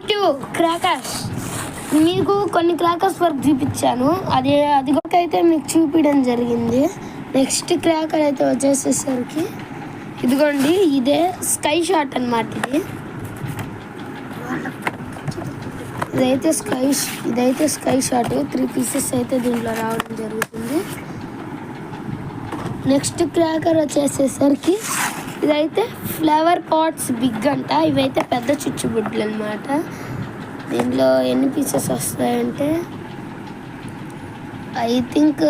Welcome to crackers. మీకు కొన్ని crackers వరకు చూపించాను, అది కూడా అయితే మీకు చూపించడం జరిగింది. నెక్స్ట్ క్రాకర్ అయితే వచ్చేసేసరికి ఇదిగోండి, ఇదే స్కై షాట్ అన్నమాట. ఇదైతే స్కై షాట్ 3 పీసెస్ అయితే దీంట్లో రావడం జరుగుతుంది. నెక్స్ట్ క్రాకర్ వచ్చేసేసరికి ఇదైతే ఫ్లవర్ పాట్స్ బిగ్ అంట. ఇవైతే పెద్ద చుచ్చుబుడ్లు అన్నమాట. దీంట్లో ఎన్ని పీసెస్ వస్తాయంటే ఐ థింక్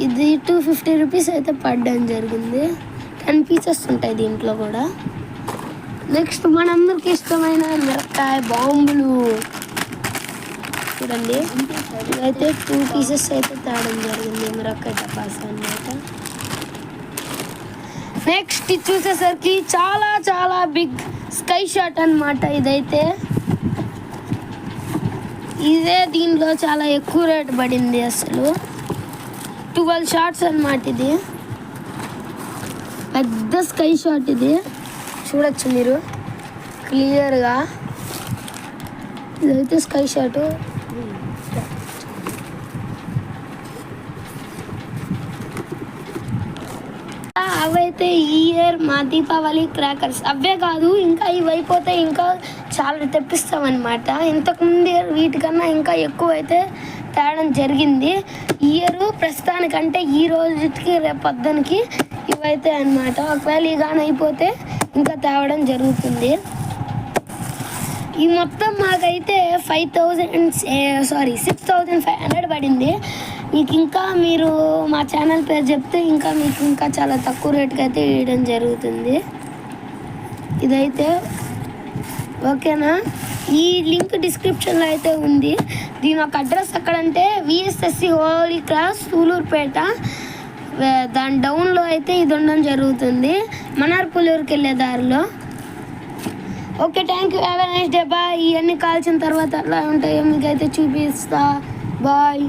ఇది 250 రూపీస్ అయితే పడడం జరిగింది. 10 పీసెస్ ఉంటాయి దీంట్లో కూడా. నెక్స్ట్ మనందరికి ఇష్టమైన మిరపకాయ బాంబులు చూడండి, ఇవైతే 2 పీసెస్ అయితే తేవడం జరిగింది. మిరపకాయ టపాస్ అన్నమాట. నెక్స్ట్ ఇది చూసేసరికి చాలా చాలా బిగ్ స్కై షాట్ అన్నమాట. ఇదే దీంట్లో చాలా ఎక్కువ రేట్ పడింది. అసలు 12 షాట్స్ అన్నమాట. ఇది పెద్ద స్కై షాట్. ఇది చూడొచ్చు మీరు క్లియర్గా. ఇదైతే స్కై షాట్. అవైతే ఈ ఇయర్ మా దీపావళి క్రాకర్స్ అవే కాదు, ఇంకా ఇవి అయిపోతే ఇంకా చాలా తెప్పిస్తామన్నమాట. ఇంతకుముందు వీటికన్నా ఇంకా ఎక్కువ అయితే తేవడం జరిగింది. ఈ ఇయర్ ప్రస్తుతానికంటే ఈ రోజుకి రేపు పొద్దునకి ఇవైతే అన్నమాట. ఒకవేళ ఇగానే అయిపోతే ఇంకా తేవడం జరుగుతుంది. ఈ మొత్తం మాకైతే 6,500 పడింది. మీకు ఇంకా మీరు మా ఛానల్ పేరు చెప్తే ఇంకా మీకు ఇంకా చాలా తక్కువ రేటుకి అయితే ఇవ్వడం జరుగుతుంది. ఇదైతే ఓకేనా. ఈ లింక్ డిస్క్రిప్షన్లో అయితే ఉంది. దీని ఒక అడ్రస్ ఎక్కడంటే విఎస్ఎస్సి హోలీ క్రాస్ సూలూరుపేట. దాని డౌన్లో అయితే ఇది ఉండడం జరుగుతుంది, మనార్పులూరుకి వెళ్ళే దారిలో. Okay, thank you, have a nice day, bye. ఇవన్నీ కాల్చిన తర్వాత అలా ఉంటాయో మీకైతే చూపిస్తా. బాయ్.